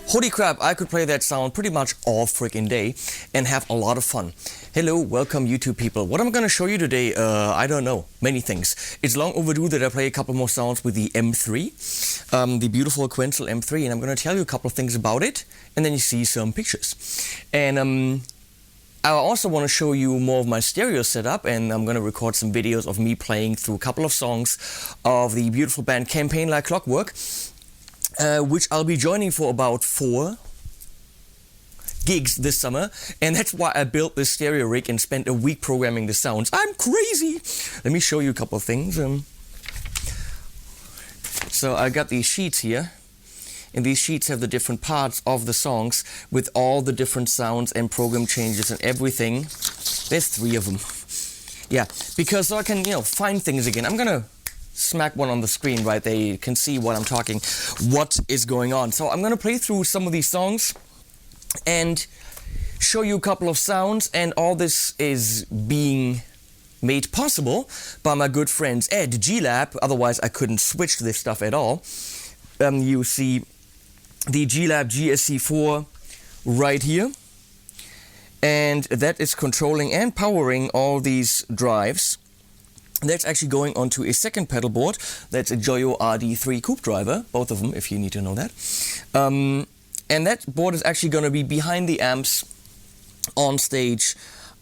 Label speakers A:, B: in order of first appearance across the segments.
A: Holy crap, I could play that sound pretty much all freaking day and have a lot of fun. Hello, welcome YouTube people. What I'm gonna show you today, I don't know, many things. It's long overdue that I play a couple more sounds with the M3, the beautiful Quenzel M3, and I'm gonna tell you a couple of things about it, and then you see some pictures. And I also want to show you more of my stereo setup, and I'm gonna record some videos of me playing through a couple of songs of the beautiful band Campaign Like Clockwork, which I'll be joining for about 4 gigs this summer, and that's why I built this stereo rig and spent a week programming the sounds. I'm crazy! Let me show you a couple of things. So I got these sheets here, and these sheets have the different parts of the songs with all the different sounds and program changes and everything. There's 3 of them. Yeah, because so I can, find things again. I'm gonna smack one on the screen right there, you can see what I'm talking, what is going on. So I'm gonna play through some of these songs and show you a couple of sounds, and all this is being made possible by my good friends at G-Lab, otherwise I couldn't switch this stuff at all. You see the G-Lab GSC4 right here, and that is controlling and powering all these drives. That's actually going onto a second pedal board. That's a Joyo RD3 Coupe driver, both of them if you need to know that. And that board is actually going to be behind the amps on stage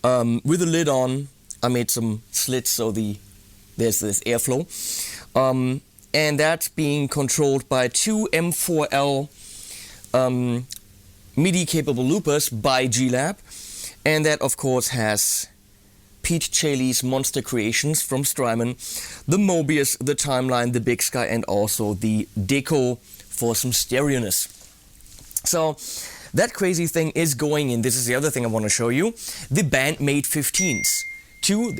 A: with a lid on. I made some slits so there's this airflow. And that's being controlled by 2 M4L Midi capable loopers by G-Lab. And that of course has Pete Chaley's monster creations from Strymon, the Mobius, the TimeLine, the BigSky, and also the DECO for some stereoness. So that crazy thing is going in. This is the other thing I want to show you. The Bandmate 15s.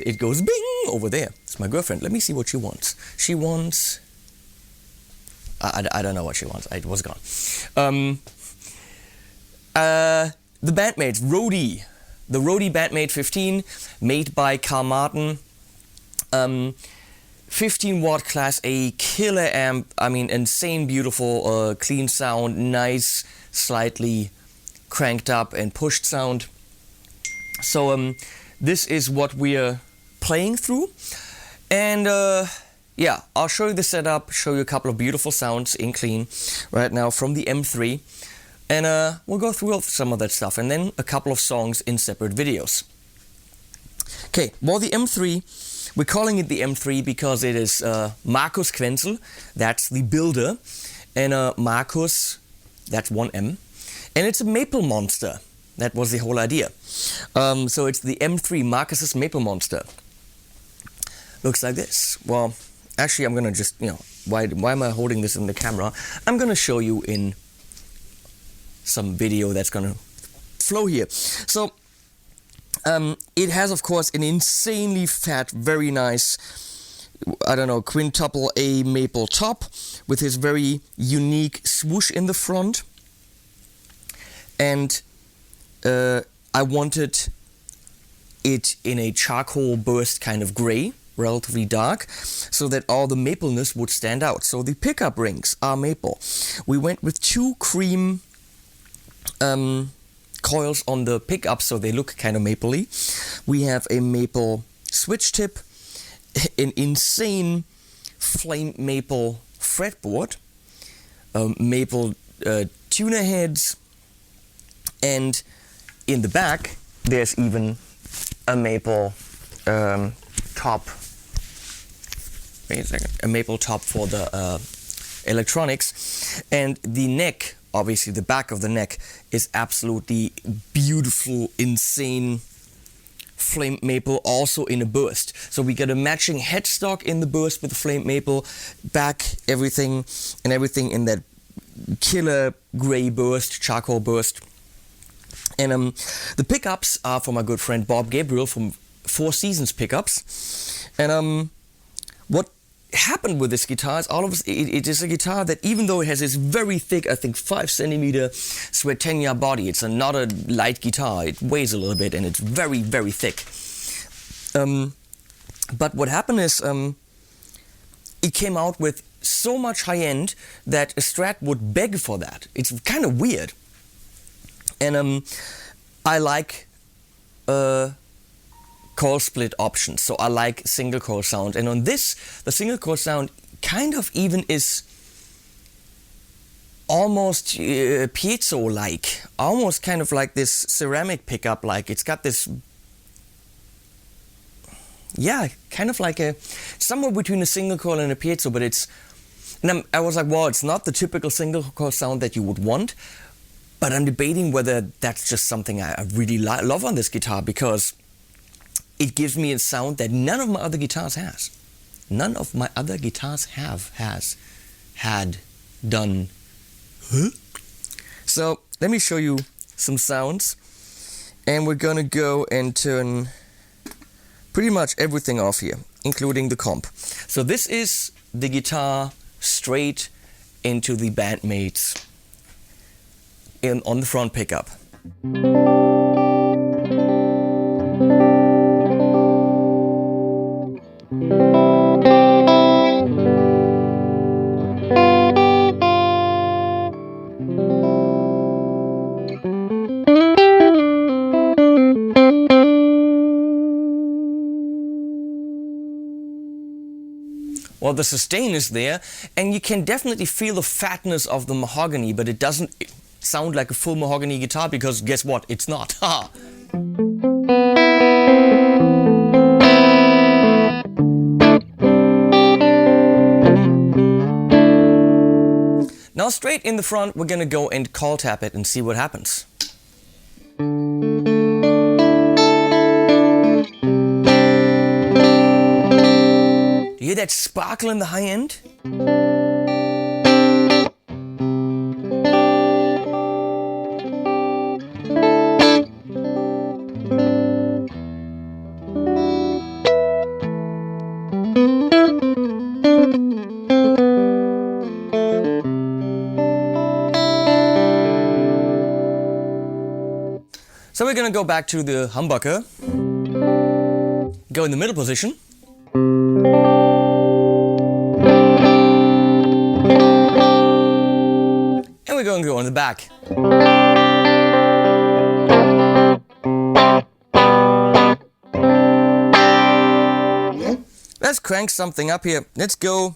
A: It goes bing over there. It's my girlfriend. Let me see what she wants. She wants... I don't know what she wants. It was gone. The Bandmates, Roadie. The Roadie Bandmate 15, made by Carl Martin, 15 watt Class A killer amp. I mean, insane, beautiful, clean sound, nice, slightly cranked up and pushed sound. So this is what we're playing through, and yeah, I'll show you the setup, show you a couple of beautiful sounds in clean right now from the M3. And we'll go through some of that stuff, and then a couple of songs in separate videos. Okay, well, the M3, we're calling it the M3 because it is Markus Quenzel, that's the builder, and Markus, that's 1 M, and it's a maple monster. That was the whole idea. So it's the M3, Markus's maple monster. Looks like this. Well, actually, I'm gonna just, why am I holding this in the camera? I'm gonna show you in some video that's gonna flow here. So it has of course an insanely fat, very nice, I don't know, quintuple A maple top with his very unique swoosh in the front, and I wanted it in a charcoal burst kind of gray, relatively dark, so that all the mapleness would stand out. So the pickup rings are maple. We went with 2 cream coils on the pickups, so they look kind of mapley. We have a maple switch tip, an insane flame maple fretboard, maple tuner heads, and in the back there's even a maple top. Wait a second. A maple top for the electronics, and the neck. Obviously, the back of the neck is absolutely beautiful, insane flame maple, also in a burst. So we get a matching headstock in the burst with the flame maple, back, everything in that killer gray burst, charcoal burst. And the pickups are from my good friend Bob Gabriel from 4 Seasons Pickups. And what happened with this guitar is it is a guitar that, even though it has this very thick, I think 5cm Sweetwater body, it's not a light guitar, it weighs a little bit and it's very, very thick. But what happened is it came out with so much high end that a Strat would beg for that. It's kind of weird. And I like coil split options, so I like single coil sound, and on this the single coil sound kind of even is almost piezo like, almost kind of like this ceramic pickup, like it's got this, yeah, kind of like a somewhere between a single coil and a piezo, but it's, and I was like, well, it's not the typical single coil sound that you would want, but I'm debating whether that's just something I really love on this guitar, because it gives me a sound that none of my other guitars has. None of my other guitars had done. Huh? So let me show you some sounds, and we're gonna go and turn pretty much everything off here, including the comp. So this is the guitar straight into the Bandmates on the front pickup. Well, the sustain is there, and you can definitely feel the fatness of the mahogany, but it doesn't sound like a full mahogany guitar, because guess what? It's not. Ha! Now straight in the front, we're gonna go and call tap it and see what happens. You hear that sparkle in the high end? So we're gonna go back to the humbucker, go in the middle position, and we're going to go on the back. Let's crank something up here. Let's go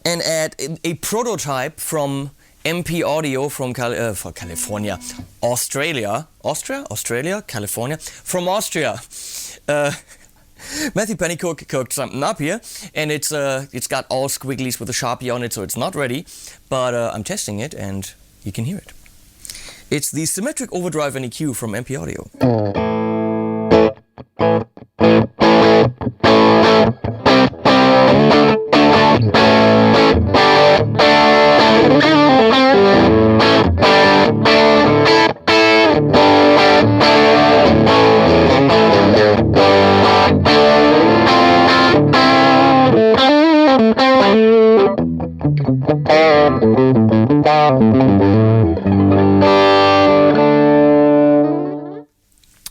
A: and add a prototype from MP Audio from California, Australia, California, from Austria. Matthew Pennycook cooked something up here, and it's got all squigglies with a Sharpie on it, so it's not ready, but I'm testing it and you can hear it. It's the Symmetric Overdrive and EQ from MP Audio.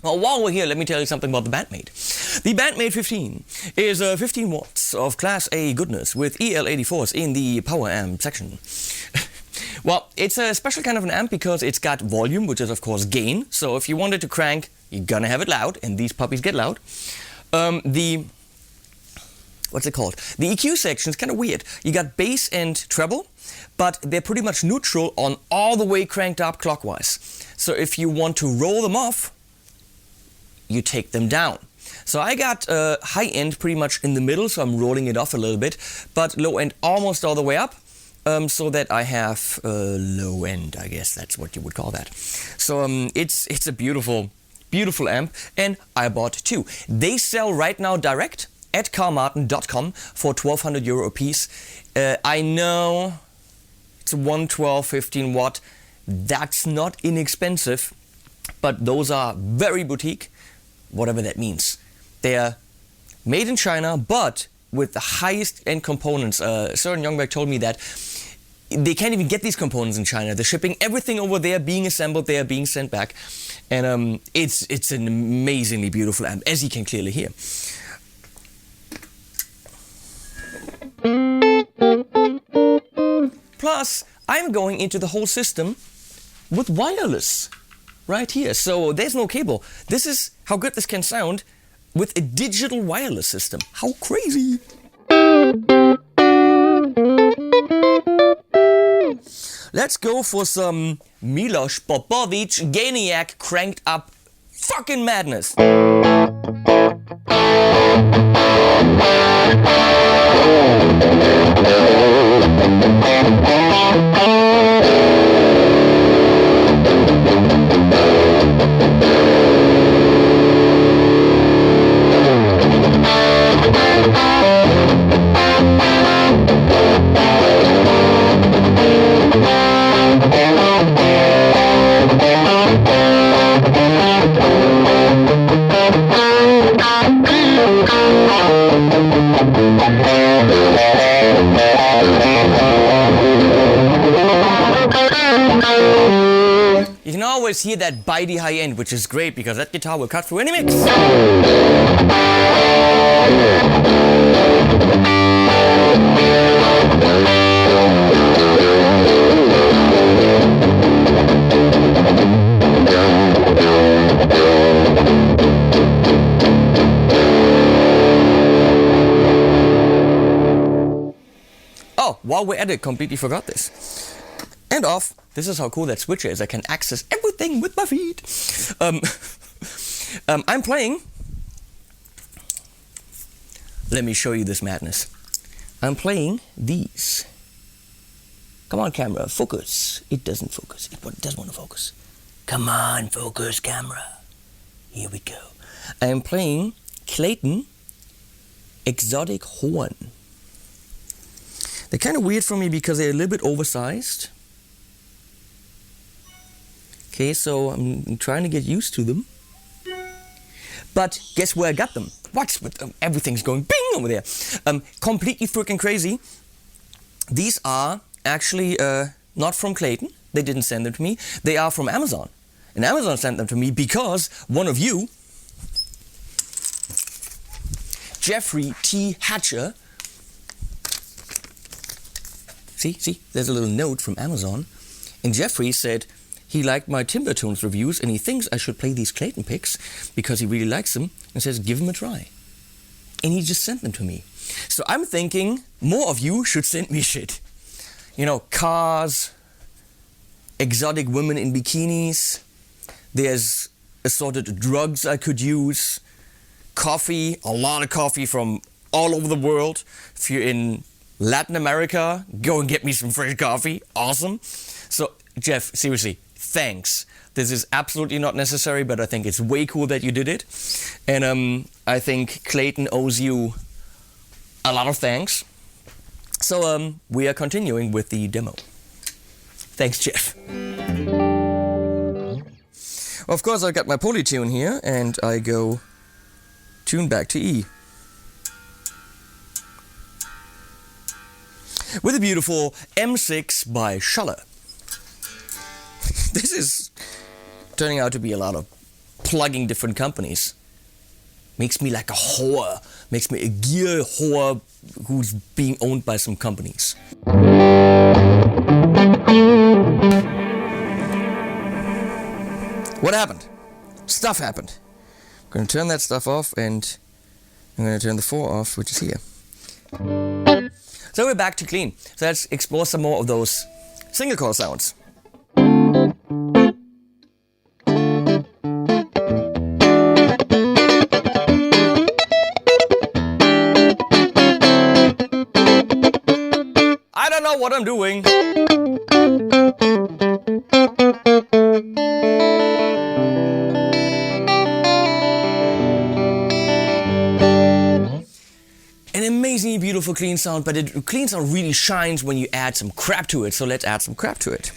A: Well, while we're here, let me tell you something about the Bandmate. The Bandmate 15 is 15 watts of Class A goodness with EL84s in the power amp section. Well, it's a special kind of an amp because it's got volume, which is of course gain. So if you wanted to crank, you're gonna have it loud, and these puppies get loud. What's it called? The EQ section is kind of weird. You got bass and treble, but they're pretty much neutral on all the way cranked up clockwise. So if you want to roll them off, you take them down. So I got high end pretty much in the middle, so I'm rolling it off a little bit, but low end almost all the way up, so that I have low end, I guess that's what you would call that. So it's a beautiful, beautiful amp, and I bought two. They sell right now direct at carmartin.com for €1,200 a piece. I know it's a 112 15 watt, that's not inexpensive, but those are very boutique, whatever that means. They are made in China, but with the highest end components. Søren Youngberg told me that they can't even get these components in China. They're shipping everything over there, being assembled there, being sent back. And it's an amazingly beautiful amp, as you can clearly hear. Plus, I'm going into the whole system with wireless right here. So there's no cable. This is how good this can sound with a digital wireless system. How crazy! Let's go for some Miloš Popović Geniac cranked up fucking madness. You can always hear that bitey high end, which is great because that guitar will cut through any mix. Oh, while we're at it, completely forgot this. And off. This is how cool that switcher is. I can access everything with my feet. I'm playing. Let me show you this madness. I'm playing these. Come on, camera, focus. It doesn't focus. It doesn't want to focus. Come on, focus, camera. Here we go. I'm playing Clayton Exotic Horn. They're kind of weird for me because they're a little bit oversized. Okay, so I'm trying to get used to them. But guess where I got them? What's with them? Everything's going bing over there. Completely freaking crazy. These are actually not from Clayton. They didn't send them to me. They are from Amazon. And Amazon sent them to me because one of you, Jeffrey T. Hatcher, see, there's a little note from Amazon. And Jeffrey said, he liked my Timbertones reviews and he thinks I should play these Clayton picks because he really likes them and says, give them a try. And he just sent them to me. So I'm thinking more of you should send me shit. You know, cars, exotic women in bikinis, there's assorted drugs I could use, coffee, a lot of coffee from all over the world. If you're in Latin America, go and get me some fresh coffee. Awesome. So, Jeff, seriously, thanks. This is absolutely not necessary, but I think it's way cool that you did it. And I think Clayton owes you a lot of thanks. So we are continuing with the demo. Thanks, Jeff. Well, of course, I got my polytune here, and I go tune back to E. With a beautiful M6 by Schaller. This is turning out to be a lot of plugging different companies. Makes me like a whore. Makes me a gear whore who's being owned by some companies. What happened? Stuff happened. I'm going to turn that stuff off and I'm going to turn the 4 off, which is here. So we're back to clean. So let's explore some more of those single coil sounds. I don't know what I'm doing. An amazingly beautiful clean sound, but the clean sound really shines when you add some crap to it. So let's add some crap to it.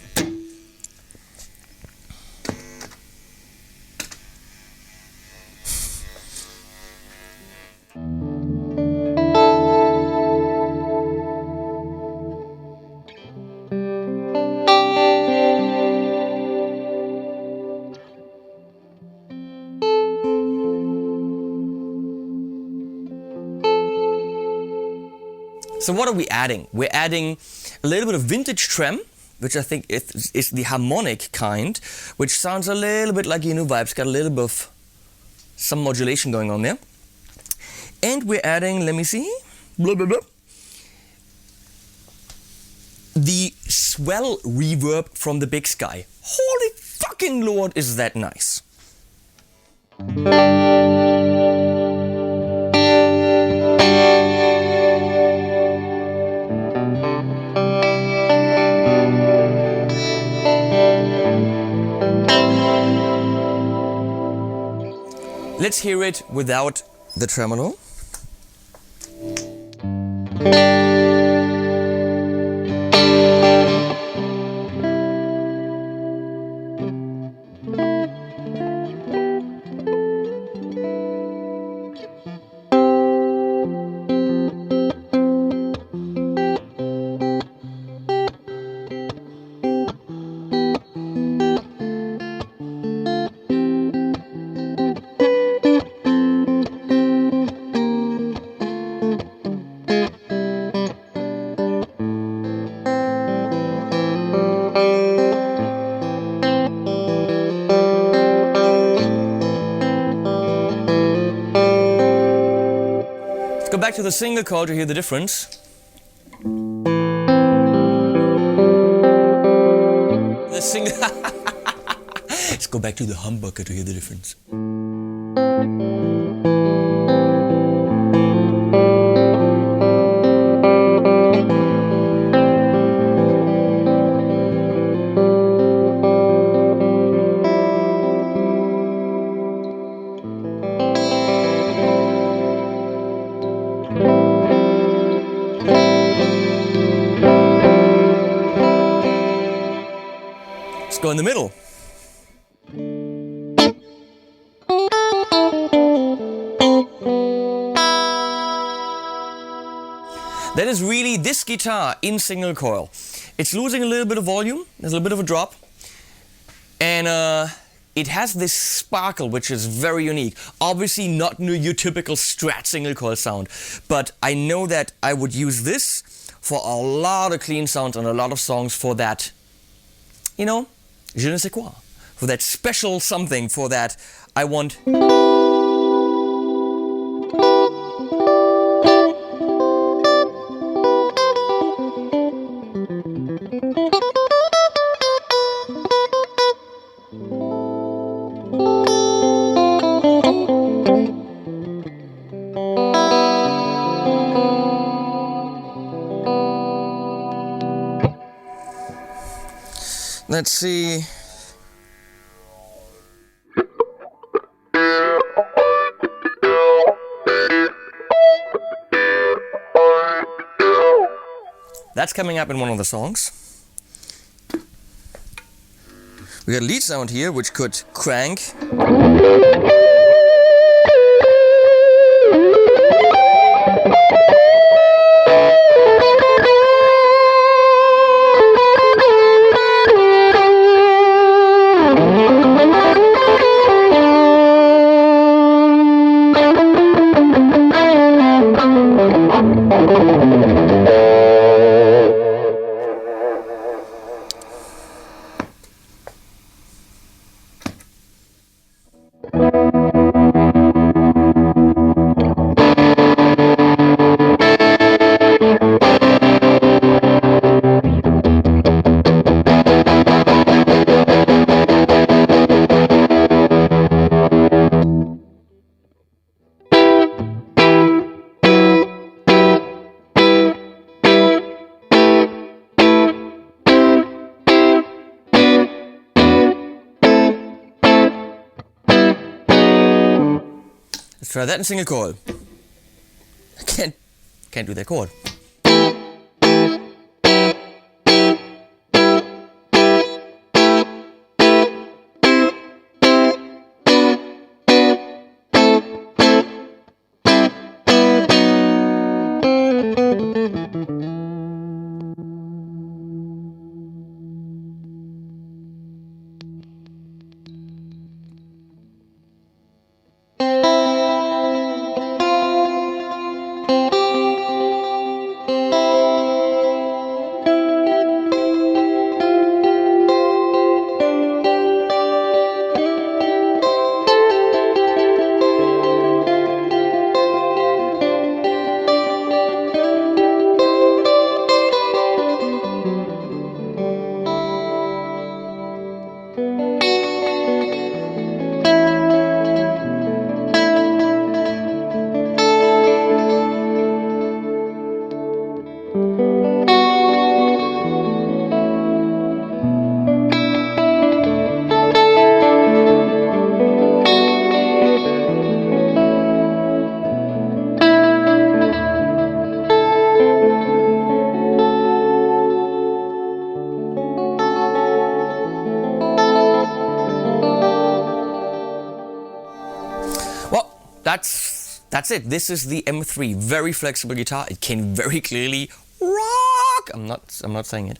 A: So what are we adding? We're adding a little bit of vintage trem, which I think is the harmonic kind, which sounds a little bit like Inu Vibes, got a little bit of some modulation going on there. And we're adding, let me see, blah, blah, blah, the swell reverb from the BigSky. Holy fucking lord, is that nice. Let's hear it without the tremolo. Go back to the single coil to hear the difference. The single. Let's go back to the humbucker to hear the difference. Go in the middle. That is really this guitar in single coil. It's losing a little bit of volume, there's a little bit of a drop, and it has this sparkle which is very unique. Obviously not your typical Strat single coil sound, but I know that I would use this for a lot of clean sounds and a lot of songs for that, you know, je ne sais quoi, for that special something, for that I want. Let's see. That's coming up in one of the songs. We got a lead sound here which could crank. Let's try that in single coil. I can't do that chord. that's it. This is the M3, very flexible guitar. It can very clearly rock. I'm not saying it,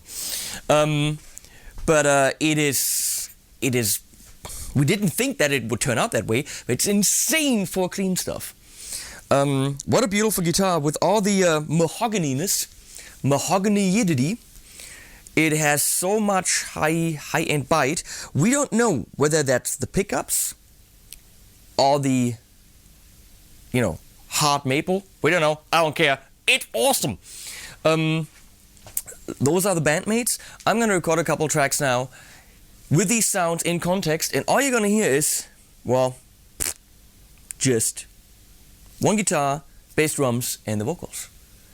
A: but it is. We didn't think that it would turn out that way, but it's insane for clean stuff. What a beautiful guitar with all the mahogany-idity. It has so much high-end bite. We don't know whether that's the pickups or the, hard maple. We don't know. I don't care. It's awesome. Those are the bandmates. I'm going to record a couple tracks now with these sounds in context, and all you're going to hear is, well, just one guitar, bass drums, and the vocals.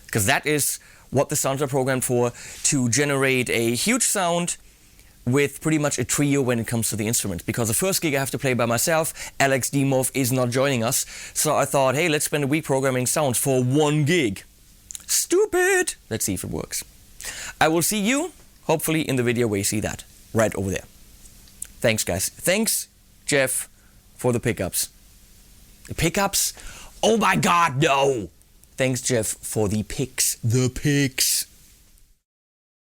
A: Because that is what the sounds are programmed for, to generate a huge sound with pretty much a trio when it comes to the instruments. Because the first gig I have to play by myself, Alex Dimov is not joining us, so I thought, hey, let's spend a week programming sounds for one gig. Stupid! Let's see if it works. I will see you, hopefully, in the video where you see that, right over there. Thanks, guys. Thanks, Jeff, for the pickups. The pickups? Oh my god, no! Thanks, Jeff, for the picks. The picks.